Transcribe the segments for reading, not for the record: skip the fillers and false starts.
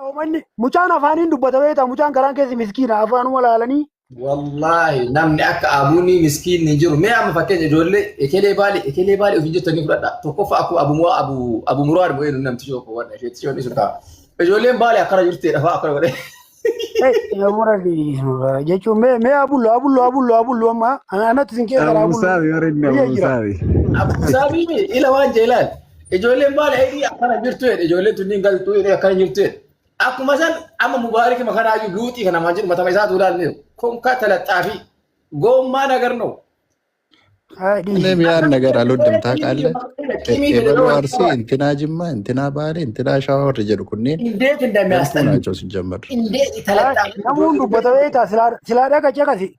ومني مجان أفانين دبته بيتا مجان كلام كذي مسكين أفان ولا لني والله نمني أك أبوني مسكين نجور ما عم فكر جولة إكلي بالي وفي جت تاني فردا توقف أكو أبو مراد وين نم تشوف وانا شيء تشوف نسوتا جولة بالي أكره جرتي رفع أكره ولا يا مراد جيشو ما أبولو ما أنا تسنكي أبولو مساوي ورينا مساوي أبو سامي إلى وين جيلان جولة بالي هيدي أكره جرتي جولة تنين قال توي أكره جرتي أكو مثلا أما مبارك ما كان أجو بيوتي كنا ماجد ما تبعي دولار نيو كم كاتلة تعفي قوم ما نقرنو أنا بيار نقر على ودم تاك على إبلو أرسي انتنا جمّا انتنا باري انتنا شاور رجال كونين إنديت إندامي أستن ناچو سجمر إنديت ثلاثة نمون دبته بيتا سلارة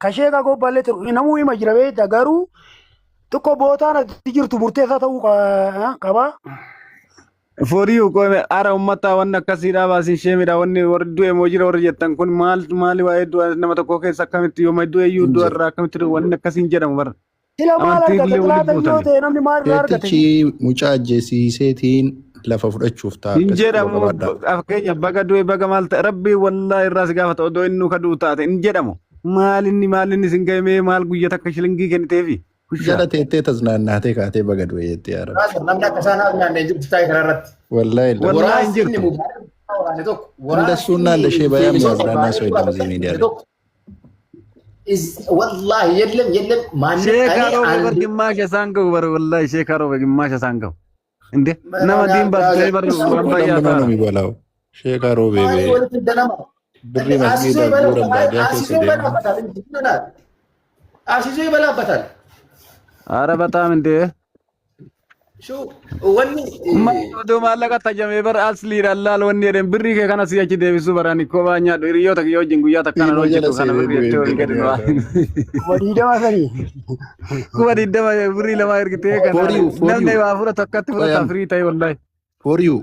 كشيكا كو بالله نمو يما جرا بيتا غارو تكو بوتانا تجير تبورتي ساتو كبا فوريو كو أرا أمتا وانا كسيرا باسي شيميرا واني وردو موجيرا ورجتن كون مال وايدو نمتا كوكي سكامت يوم يدو يودو راكمت وانا كسين جرم ور سلا مال كتلاتا يوتي نمني مال راركتي تشي مچا جيسي سيتين لفا فرچوفتا انجرم افكي بغا دوي بغا مال ربي والله الراس غافت اودو انو كدوتا انجرم مالني سنگاي مال غيتا كشلنگي كنتيفي جلت انت تزناناتي كاتي بغا دوي يتي يا رب نمنا كسانا ناندي جبت تاي كررت والله انجرتو ولا سنة لشي بيان مبرانا سوي دمزي ميديا والله يلم ما شيكارو بر ግማሽ ሳንገው በር والله شيكارو በግማሽ ሳንገው እንዴ ነማ ዲን ባስታይ በር ወንባያታ ነው የሚበላው شيكارو ቤቤ ብሪ መስጊድ ጉረም ባዲያ ተሰደ አሲዞ ይበላበታል አረ በጣም እንዴ شو وني ما دو مالك تجمع بر أصلي رلال وني رم بري كنا سياج ديفيسو براني كوبانيا ريو تك يو جنگويا تك كنا روجي تو كنا بري توري كدوا وديدا مسري وديدا بري لما يركتي كنا نم دي وافورا تكت فرا تفري تاي والله for you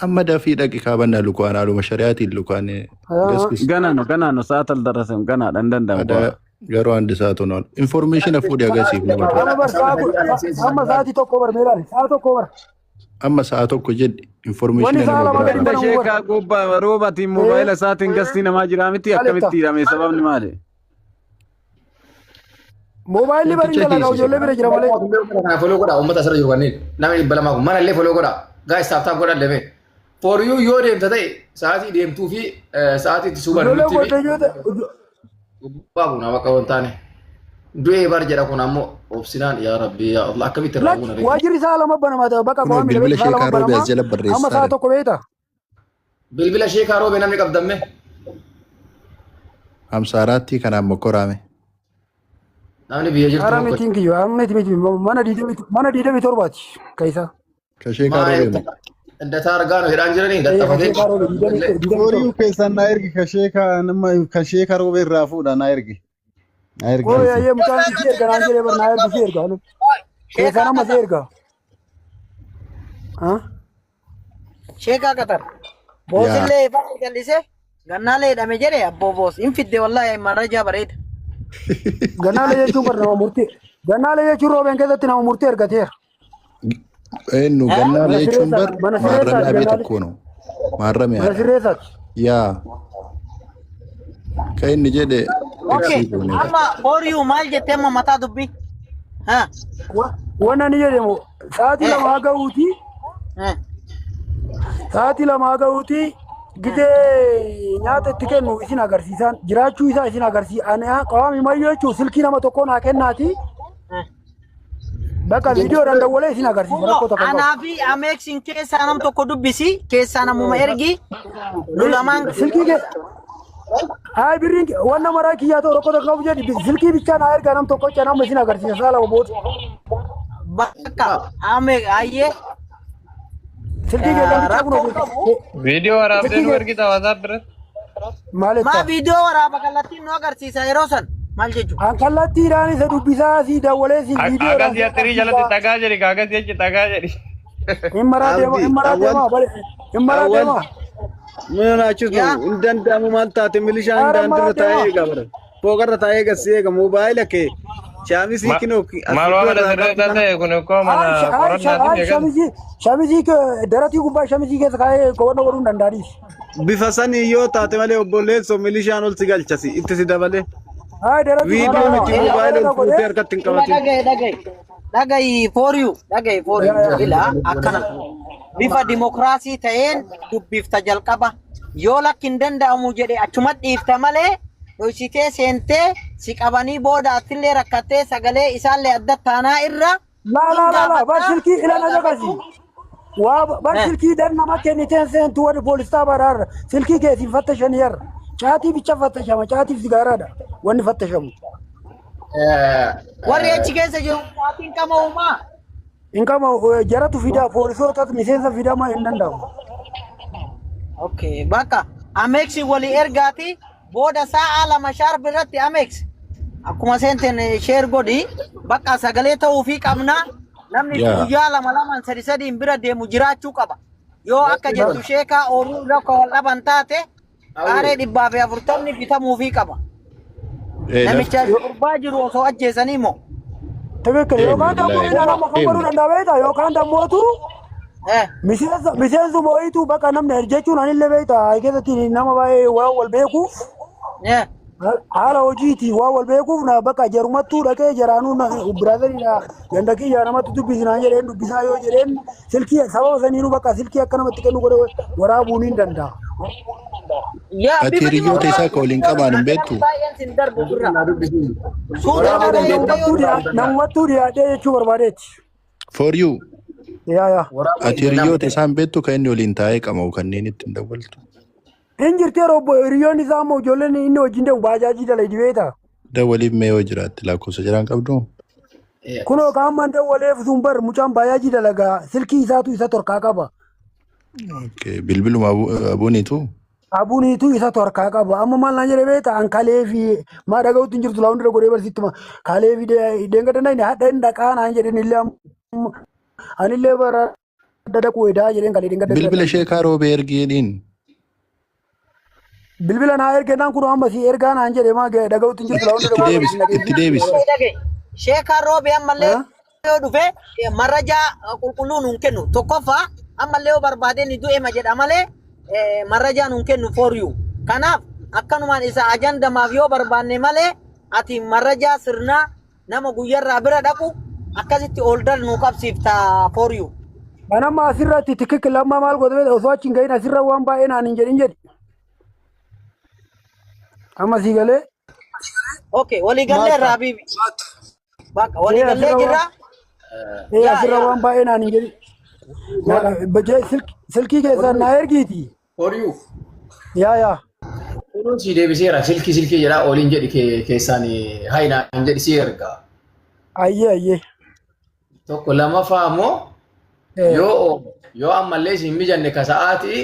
أما دا في دقيقة بنا لكوانا لو مشارياتي لكوانا غنانو ساتل درسم غنا دندن دم Garo andi saato non information afudi agasiif nama amma saati tokko bar meelani saati tokko bar amma saa tokko jed information nama sheeka gobba robati mobile saatin gasti nama jiramiti akkamitti rame sababni maali mobile bari ngala jolle bira jira male follow goda ummata sara jurwani nami balama mana le follow goda guys tap goda lebe for you yo dem tadai saati dem tu fi saati suban TV babu na baka wontane duwe bar jara kuna mo opsinan ya rabbi ya allah kabita rabuna re wajiri sala mabana mata baka ko mi bilbila shekaro be azela barre amma sa to ko beta bilbila shekaro be namni qabdamme am sarati kana mokorame namni biye jirtu arame tinki yo amne timi mana dide bitorbati kaisa ka shekaro be እንደ ታርጋ ነው ሄዳን ጅረኒ እንደተፈገ ዲጎሪው ከሰና ይርግ ከሼካ ሮቤ ራፉ ዳና ይርግ አይርግ ኦ ያ ሙታን ሲር ገራንጀ ለበር ናይር ሲር ጋኑ ከሰና መሲር ጋ ሼካ ቀጠር ቦስሌ ፈቀልሴ ገናሌ ደመጀሬ አቦ ቦስ ኢንፊዴ ወላሂ መረጃ በሬድ ገናሌ የቹ በር ነው ሙርቲ ገናሌ የቹ ሮቤን ከዘት ነው ሙርቲ እርገቴር إنه قلنا ليه شنبر مرمي أبي تكونه مرمي يا كأني جد أوكي أما أوريو مال جتة ما متى دبي ها وانا نيجي مو ساعتي لما أقولتي ساعتي لما أقولتي جدي نيات تكنو إسنا أغرسيسان جراتشو إسنا أغرسي أنا قوامي ما يجوا سلكي نما تكون أكن ناتي بقى فيديو رندا ولا إسنا أغرسي أنا في أميكسين كيس أنا متوقع بيسي كيس أنا مميرجي لولامان سلكي كي هاي برينك وانا مراكي يا تو ركض كاو جدي سلكي بيتشان هاي كلام تو كوتش أنا مسنا أغرسي سالا وبوت بقى أميك أيه سلكي كي فيديو ورا بدين ورقي توازا برد ما فيديو ورا بقلتي نو أغرسي سايروسن مالجيجو أكلتي راني سدوبيسا سي داولة سي فيديو أكاد يا تري جلتي تاجري كاغاد يا تاجري إمارات ما من أشوف إندن دامو مالتا تمليشان دان ترتاعي كبر فوقر ترتاعي كسيه كموبايل كي Shaamisi kinoo Maal waan asirra ta'e kun koo mana qorannaatiin eegalu. Shamizii daratii gubbaa shamizii keessa kaa'ee qo'annoo godhuu hin danda'anis. bifa sanii yoo taate malee obboleessoo milishaan ol si galchasi itti si dabale. Viidiyoo miti moobaayilii fuutee harkatti hin qabatin. Dhagayi for you ila akkana bifa dimokiraasii ta'een dubbifta jalqaba yoo lakkin danda'amu jedhe achumatti dhiifta malee dhoysitee seentee si qabanii booda attillee rakkattee sagalee isaallee adda taanaa irra la bar silkii ilana jagasi bar silkii dan nama kenniteen seentu wani poolistaa baraarra silkii keetiin fattashan yar caatii bicha fattashama caatiif sigaaraadha wanni fattashamu. Warri achi keessa jiru caatiin qama uumaa. In kama jaratu fida poolisoota miseensa fidama hin danda'u. Okay, bakka Amex wali ergaati booda sa'a lama sharp irratti Amex akkuma seenteen share godhi bakka sagalee ta'uu fi qabna namni guyyaa lama sadi bira deemu jiraachuu qaba yoo akka jettu sheekaa ooluu rakko wal dhaban taate qaaree 140 bitamuu fi qaba namicha gurbaa jiru osoo ajjeesanii moo ትክክል ዮካን ደግሞ ዳና መከበሩ እንዳበይታ ዮካን ደሞቱ ሚሴንሱ ሞይቱ በቃ ነምነ እርጀቹን አንለ በይታ አይገዘቲ ነማ ባይ ወል ቤኩ hala hojiti wal beekuuf na bakka jarumattuu dhaqee jaraanuu biraazilii gandakii jaaramattu dubbisnaa jedheen dubbisaa yoo jedheen silkii sababa saniinuu bakka silkii akka namatti kennu godhe waraabuun hin danda'a. Ati hiriyoota isaa ka waliin qabaan hin beektu? Namattuu dhiyaatee jechuu barbaadeetti. For you. Yaa. Ati hiriyoota isaa hin beektu ka inni waliin taa'ee qabamu kanneen ittiin dawwaltu. Injirtee robbo hiriyoon isaa immoo ijoolleen inni wajjin deemu baajaajii dala dibeeta. Dawwaliif mee yoo jiraatte lakkoofsa jiraan qabdu? Kunoo kaamman dawwaleef sun bar mucaan baajaajii dalagaa silkii isaatu isa torkaa qaba. Bilbiluma abuuniitu? Abuuniitu isa torkaa qaba. Amma maal naan jedhee beeta an kalee fi maa dhaga'uutti hin jirtu laawundi godhee barsiittuma kalee fi deenga danda'in hadha hin dhaqaa naan jedhen illee anillee bara dadaquu edaa jedheen kalee deenga danda'in. Bilbila sheekaa roobee ergiidhiin? Bilbila naa ergenaan kun amma si ergaa naan jedhe maa dhaga'uutti hin jirtu itti deebis. Sheekaa roobee ammallee yoo dhufe marrajaa qulqulluu nuun kennu tokkoffaa ammallee yoo barbaadeen du'e ma jedha malee marrajaa nuun kennu for you. Kanaaf akkanumaan isa ajandamaaf yoo barbaanne malee ati marrajaa sirnaa nama guyyarraa bira dhaqu akkasitti oldal nuu qabsiifta for you. Anamma asirratti tikkikki lamma maal godhame osoo achi hin gahin asirra waan baay'ee naan hin jedhin jedhi. Amma si galee. Okay, wali galee Rabibi. Bakka wali galee jira. Asirra waan baay'ee naan hin jedhin. Silkii keessaa na ergiiti. For you. Yaa. Kunuun si deebiseera silkii jedhaa oliin jedhi keessaan haayinaa hin jedhi si erga. Ayyee. Tokko lamaffaa ammoo yoo ammallee si hin mijanne ka sa'aatii.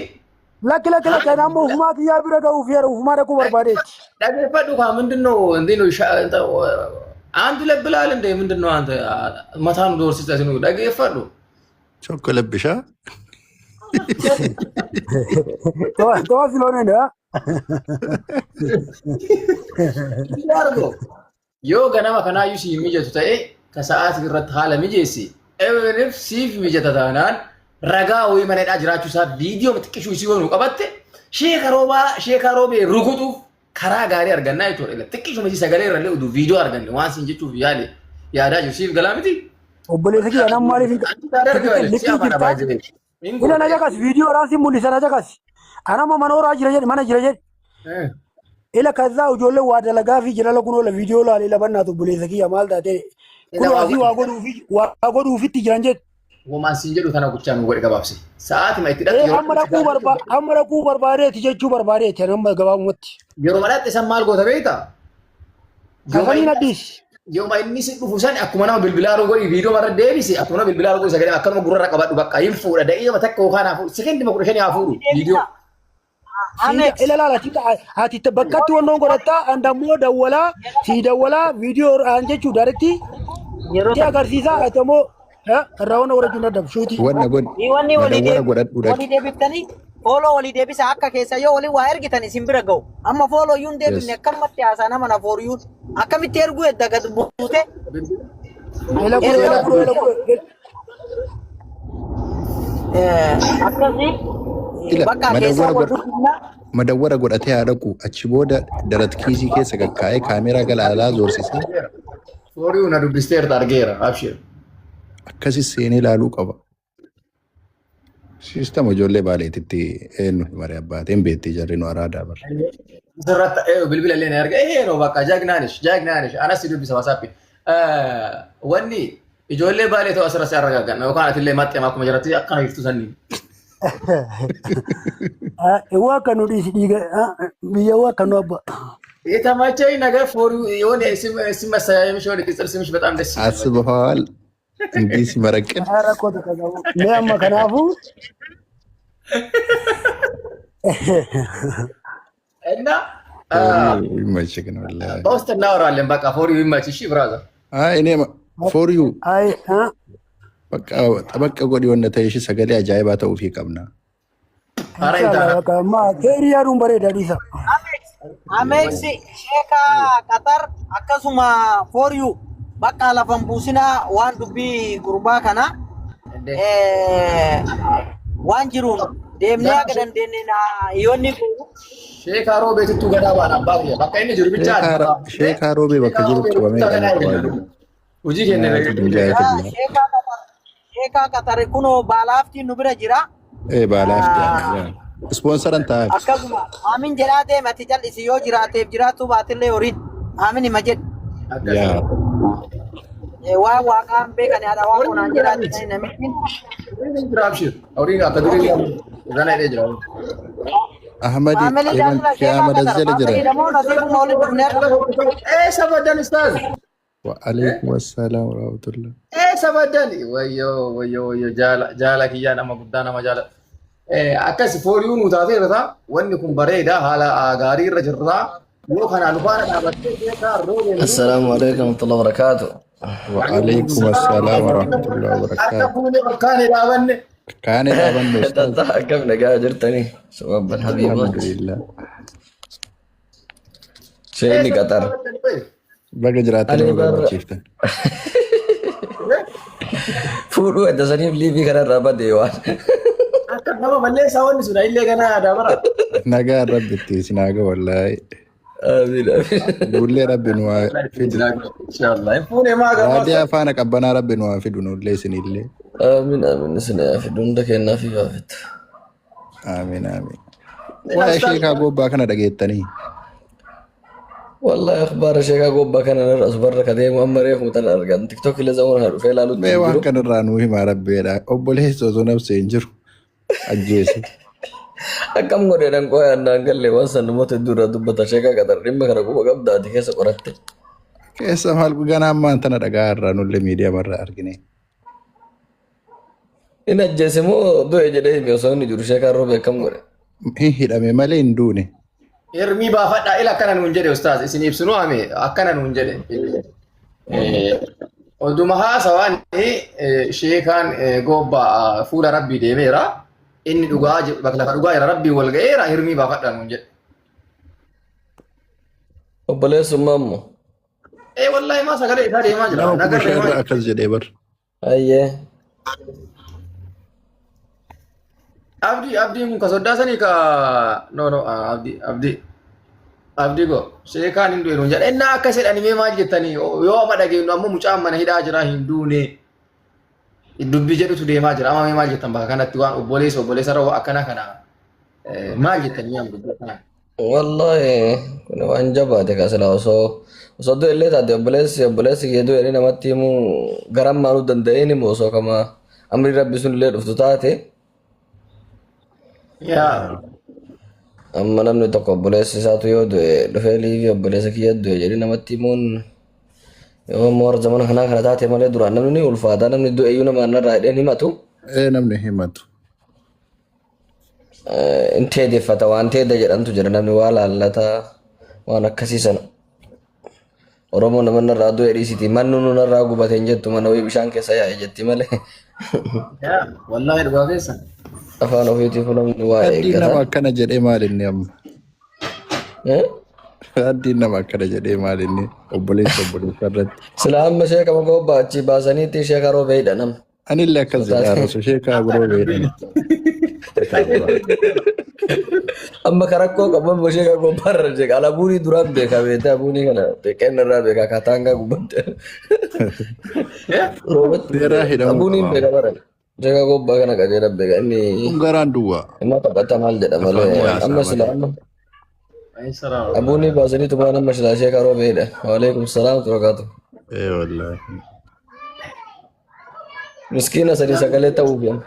Lakki nammoo ufumaa kiyyaa bira ga'uuf yeroo ufumaa dhaquu barbaadeetti. Dhaggeeffadhu kaa ምንድነው አንዱ ለብላል እንደ ምንድነው አንተ መታኑ ዶርሲታ ሲኑ dhaggeeffadhu. Chokko labbishaa? To'a filoonedha. Yoo ganama kanaayyuu si mijatu ta'e ka sa'aatii irratti haala mijeessi. Ebeneef siif mijata taanaan ragaa wayii maneedhaa jiraachuu isaa viidiyoo xiqqishuu isii wayii qabatte sheekaa roobee rukutuuf karaa gaarii argannaa jechuudha. Xiqqishuma isii sagalee irrallee oduu viidiyoo arganne waan siin jechuuf yaadaa jiru siif galaa miti. Obboleessa kiyya nam maaliif ina na jakas viidiyoo raasi mul'isa na jakas anama mana horaa mana jira jedhi ila kazzaa ijoollee waa dalagaa fi jira kun oola viidiyoo laalee labannaatu obboleessa kiyya maal taate kun asii waa godhuufitti jiran jedhi. Womaan siin jedhu tana gochaa nu godhe gabaabse. Sa'aatima itti dhaqee amma dhaquu barbaadeeti jechuu barbaadeeti amma gabaabumatti. Yeroo madhaatti san maal goota beektaa? Kafaniin addiis. Yooma inni si dhufu san akkuma nama bilbilaaroo godhi viidiyoo marra deebise akkuma nama bilbilaaroo godhi sagalee akkanuma gurrarra qabadhu bakka hin fuudha da'iima takka yookaan hafuudhu sekendima 15 hafuudhu viidiyoo. Ila laala ati bakkatti wannoon godhattaa andammoo dawwalaa si dawwalaa viidiyoo aan jechuu daaritti ti agarsiisaa atamoo irraa wanna godhachuun dadhabu shuuti. Wanni walii deebiftanii fooloo walii deebisa akka keessa yoo walii waa ergitan isin bira ga'u amma fooloo yuun deebifne akkanumatti haasaa nama na fooriyuun akkamitti erguu edda gad buute akkasii bakka keessaa godhuudha. Madawwara godhatee haa dhaqu achi booda darat kiisii keessa kakkaa'ee kaameeraa galaalaa zoorsisee Foorii na dubbisteerta argeera abshir. akkasis seenee ilaaluu qaba. Siistama ijoollee baaleetitti eenyu mari abbaateen beetti jarri nu araadaa bara. Sirratta bilbila illee na erga no bakka jaagnaanish anas dubbisa wasaappi. Wanni ijoollee baalee ta'u asirratti argagan yookaan atillee maxxee akkuma jiratti akkana iftu sanni. Waa kan nuti biyya waa kan nu abba. የተመቸኝ ነገር ፎር የሆነ ሲመሳያየምሽ ወደ ቅጽል ስምሽ በጣም ደስ ይላል። አስበዋል እንዲህ ሲመረቅን አራቆት ከዛው ለማ ከናፉ እና ይመችክ ነው ወላሂ በውስጥ እናወራለን። በቃ ፎር ዩ ይመችሽ። እሺ ብራዘር። አይ እኔ ፎር ዩ አይ በቃ ጠበቅ ጎዲ ወንደ ተይሽ ሰገሌ አጃይባ ተውፊ ቀብና አራይታ በቃ ማ ኬሪያዱን በሬ ዳዲሳ Ameeksi sheeka Qatar akkasuma for you bakka lafan buusina waan dubbii gurbaa kana waan jiruun deemnee akka dandeenye na yoonni sheeka roobeetittu gadaa waan abbaa kiyya bakka inni jiru bicha sheeka roobee bakka jiru qabamee qabaatu hojii kenne sheeka Qatar kunoo baalaaftiin nu bira jira. baalaaftiin Sponsoran ta'a. Akkasuma amin jiraatee mati jal'isi yoo jiraateef jiraatu baatillee horiin amin hima jedhu. Waan waaqaan beekan yaada waan kunaan jiraate namichi. Abshir horiin akka durii gana hidhee jira. Ahmadi Ahmad Azzala jira. Sabadan ustaz. Waalaikum assalam warahmatullah. Sabadan wayyo jaala kiyyaa nama guddaa nama jaala. Akkas fooriin utaateerta wanni kun bareeda haala gaarii irra jirra yoo kana alfaana dhaabattee beekaa roobee. Assalaamu alaykum warahmatullahi wabarakatuh. Waalaikum assalam warahmatullahi wabarakatuh. Akka fuunee kaane dhaabanne. Kaane dhaabanne. Tata akkam nagaa jirtanii sababban habiiba. Alhamdulillah. Sheeni Qatar. Baga jiraatanii barbaachiftan. Fuudhuu edda saniif liivii kanarraa badee waan. Nama malleessaa wanni sun illee gana daabara. Nagaa rabbitti sinaaga wallahi. Amiin amiin. Bullee rabbi nu haa fidu. Inshallah. Fuunee maa gaba. Raadiyaa faana qabbanaa rabbi nu haa fidu nullee isinillee. Amiin amiin isin haa fidu hunda kennaa fi baafetta. Amiin amiin. Waa'ee sheekaa gobbaa kana dhageettanii. Wallahi akhbaara sheekaa gobbaa kana narra asubarra kadeemu amma reefu tan argan tiktok illee zamuun haa dhufee ilaaluutti Mee waan kanarraa nuu himaa rabbeedha. Obboleessa osoo nabsee hin jiru. Ajjeese. Akkam godheedhaan qo'ee annaan galle waan san namoota dura dubbata sheekaa Qatar dhimma kana quba qabdaati keessa qoratte. Keessa maal ganaa ammaan tana dhagaa irraa nullee miidiyaa marraa argine. Inni ajjeese moo du'e jedhee hime osoo inni jiru sheekaa roobee akkam godhe. Hin hidhame malee hin duune. Hirmii baafadhaa ila akkana nuun jedhe ustaaz isin ibsinu hame akkana nuun jedhe. Oduma haasawaan sheekaan gobbaa fuula rabbii deemeera. Inni dhugaa bakka lafa dhugaa jira rabbii wal ga'eera hirmii baafadhaa nuun jedhe. Obboleessummaa immoo. Wallahi maa sagalee isaa deemaa jira. Nama kuma shanirra akkas jedhee bar. Ayyee. Abdiin kun ka soddaasanii ka no abdii go sheekaan hin du'e nuun jedha. Innaa akkas jedhanii mee maal jettanii yoo amma dhageenyu ammoo mucaan mana hidhaa jira hin duune. Dubbii jedhutu deemaa jira amma mee maal jettan bakka kanatti waan obboleessa rawwa akkana kana maal jettanii yaa dubbii kana. Wallahi kun waan jabaate kasila osoo du'e illee taate obboleessi kee du'e namatti himuu garam maaluu danda'een immoo osoo kama amri rabbi sun illee dhuftu taate. Yaa. Amma namni tokko obboleessi isaatu yoo du'e dhufee liivii obboleessa kiyya du'e jedhee namatti himuun yoo moora zamana kana taate malee duraan namni ni ulfaata namni du'e iyyuu nama narraa hidheen himatu. Namni himatu. Inteedeffata waan teedda jedhamtu jira namni waa laallata waan akkasii sana. Oromoo nama narraa du'e dhiisiti mannu narraa gubateen jettu mana wayii bishaan keessa yaa'e jetti malee. Yaa wallahi dhugaa keessa. Afaan ofiitiif namni waa eeggata. Nama akkana jedhee maal inni amma? Addi nama akkana jedhee maal inni obboleessa irratti. Silaa sheeka magoo baachi baasaniitti sheeka roobeedha nam. Anillee akkas jedhaa rasu sheekaa roobeedha. Amma karakkoo qaban sheeka gobbaarra jeeka alabuunii duraan beekaa beektaa abuunii kana beekeen irraa beekaa kataangaa gubbatte. Deeraa hidhamu abuuniin beekaa bara. Sheeka gobbaa kana qajeela beekaa inni. Garaan duwwaa. Amma taphata maal jedha malee amma silaa amma. Abuuni baasanii tumaan amma silaa sheeka roobeedha. Waalaikum salaam turakaatu. Wallaahi. Miskiina sadii sagalee ta'uuf yan.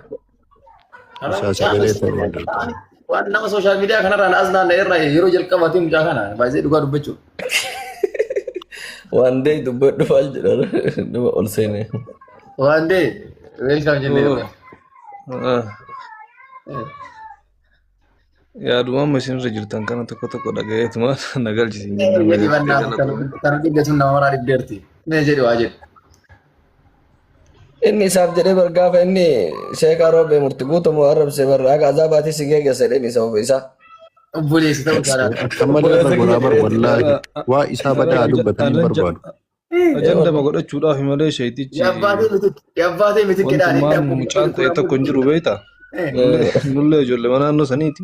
Isaa sagalee ta'uu danda'a. Waan nama sooshaal miidiyaa kanarraan as naanna'e irraa yeroo jalqabaatee mucaa kana baay'ee dhugaa dubbachuu. Waan dee dubbadhu maal jedha nama ol seene. Waan dee weelkaam jennee. Yaaduma amma isin irra jirtan kana tokko tokko dhagayeetuma nagalchisiin. Kan dhibbeetu nama maraa dhibdeerti. Mee jedhi waa jedhi. Inni isaaf jedhee bargaafa inni sheekaa roobee murti guutamu arrabsee barraa akka azaabaatii si geeggessa jedheen isa of isaa. Obboleessi ta'uu isaa. Amma irra goraa wallaahi waa isaa badaa dubbatanii barbaadu. Ajandama godhachuudhaaf malee sheetichi. Yabbaatee miti qidhaan inni akkuma mucaan ta'e tokko hin jiru beektaa? Nullee ijoollee naannoo saniiti.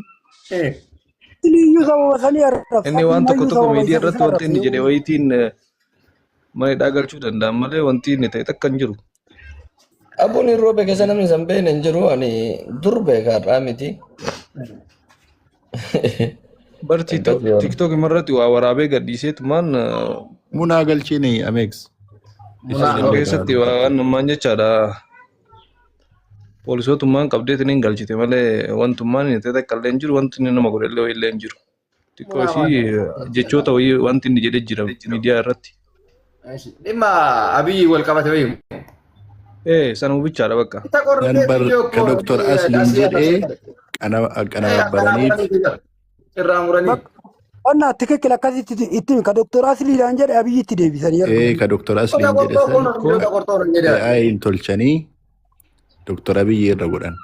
Inni waan tokko tokko miidiyaa irratti wanti inni jedhe wayitiin maneedhaa galchuu danda'an malee wanti inni ta'e takka hin jiru. Abuun hin roobe keessa namni san beene hin jiru ani dur beekaadhaa miti. Bar TikTok irratti waa waraabee gadhiiseetumaan Munaa galchiini Ameeks. Keessatti waan ammaan jechaadha. Poolisootummaan qabdeetiin hin galchite malee wantummaan inni ta'e takka illee hin jiru wanti inni nama godhe illee hin jiru. Xiqqoo ishii jechoota wayii wanti inni jedhee jira miidiyaa irratti. Dhimma Abiyyi wal qabate wayii. Sanuma bichaadha bakka. Ka Dr. Asliin jedhee qana baraniif. Irraa muranii. Qonna tikikkil akkasitti itti ka Dr. Asliidhaan jedhe Abiyyitti deebisanii. Ka Dr. Asliin jedhe san hin tolchanii Dr. Abiyyi irra godhan.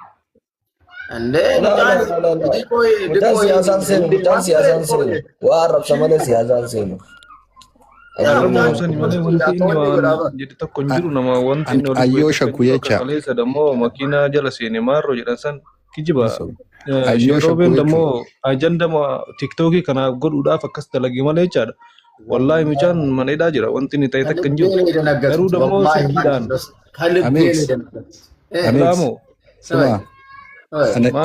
Mucaan siyaasaan seenu waa arrabsa malee siyaasaan seenu. Ayyoo shakku jecha. Kaleessa dammoo makiinaa jala seene maarroo jedhan san kijiba. Roobeen dammoo ajandama tiktookii kana godhuudhaaf akkas dalagee malee jechaadha. Wallaahi mucaan maneedhaa jira wanti inni ta'e takka hin jiru. Garuu dammoo sekiidhaan. Ameeks. Sima.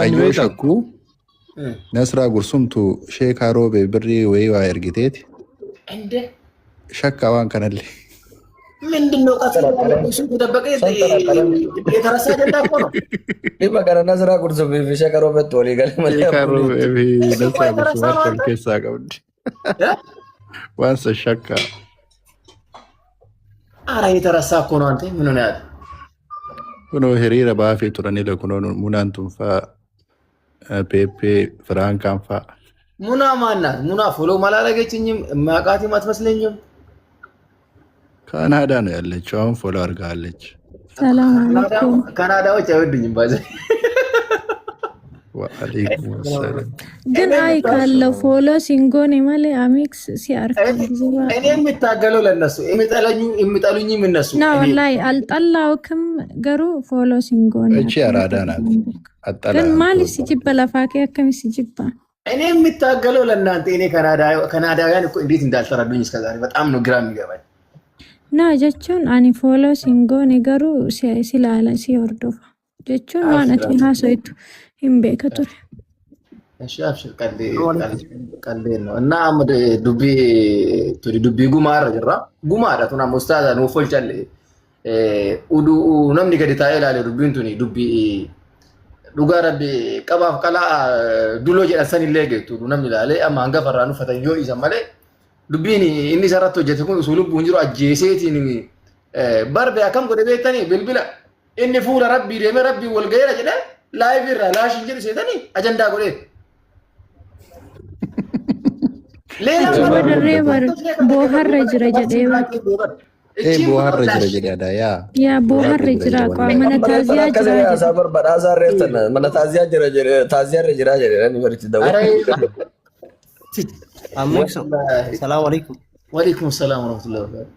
Ayyoo shakku. Nasraa Gursumtu sheekaa roobee birrii wayii waa ergiteeti. Shakka waan kanallee. Mindinoo qabu sun dabbaqee tarasa danda'a kono. Dhimma kana Nasraa Gursumii fi sheekaa roobeetti walii galee malee. Sheekaa roobee fi Nasraa Gursumii wal keessaa qabdi. Waan san shakka. Aarayii tarasaa kono waan ta'e minuu yaada. Kunoo hiriira baafee turanidha kunoo munaan tunfaa peeppee firaankaan faa. Munaa maannaa munaa foloo malaala geechinyi maqaatii maat maslenyum. Kaanaadaan ያለችው አሁን ፎሎ አድርጋለች። ሰላም አለይኩም። ካናዳዎች አይወዱኝም ባዘ ወአለይኩም ሰላም። ግን አይ ካለው ፎሎ ሲንጎን ማለ አሜክስ ሲያርፍ እኔ የምታገለው ለነሱ የሚጠሉኝም እነሱ ነው። ላይ አልጠላውክም ገሩ ፎሎ ሲንጎን እቺ አራዳ ናት። አጠላ ግን ማለት ሲጅበ ለፋኪ አከም ሲጅባ እኔ የምታገለው ለእናንተ እኔ ካናዳውያን እኮ እንዴት እንዳልተረዱኝ እስከዛሬ በጣም ነው ግራ የሚገባኝ። Na jechuun ani follow singoone garuu si ilaala si hordofa jechuun waan ati haasoitu hin beeka ture. Abshir qalleen no እና አመደ ዱቢ ጉማራ ጅራ ጉማዳ ቱና ሙስታዛ ነው ፎልቻለ ኡዱ namni gadi taa'ee ilaale dubbiin tuni dubbii dhugaa rabbi qabaaf qalaa duloo jedhan san illee geettu namni ilaalee amma hangafa irraa uffatan yoo isa malee dubbiin inni sarratti hojjete kun usul lubbuun jiru ajjeeseetiin barbe akkam godhe beektanii bilbila inni fuula rabbii deemee rabbii wal gaheera jedhe laayif irraa laashin jedhu seetanii ajandaa godhee. Booharra jira jedhee booharra jira jedhadha yaa booharra jira mana taaziyaa jira sabar badhaasa reeftan mana taaziyaa jira taaziyarra jira jedhe ni baritti dawo Amekso. Assalamualaikum. Waalaikumsalam warahmatullahi wabarakatuh.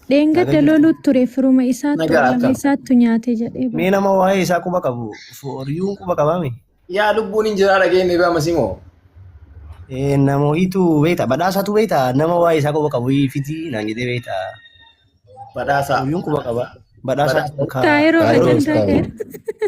Dheengadda loluu ture firuma isaatti Nagaa lama akkam. isaattu nyaate jedhee bara. Mee nama waa'ee isaa quba qabu. Foriyuun quba qabaami. Yaa lubbuun hin jiraa dhageenye baa masimoo. Nama wayiitu beekta. Badhaasatu beekta. Nama waa'ee isaa quba qabu fitii naan jedhee beekta. Badhaasaa. Foriyuun quba qaba. Badhaasa. Kaayiroo Kaayiroo ajandaa Istaayil. keessa.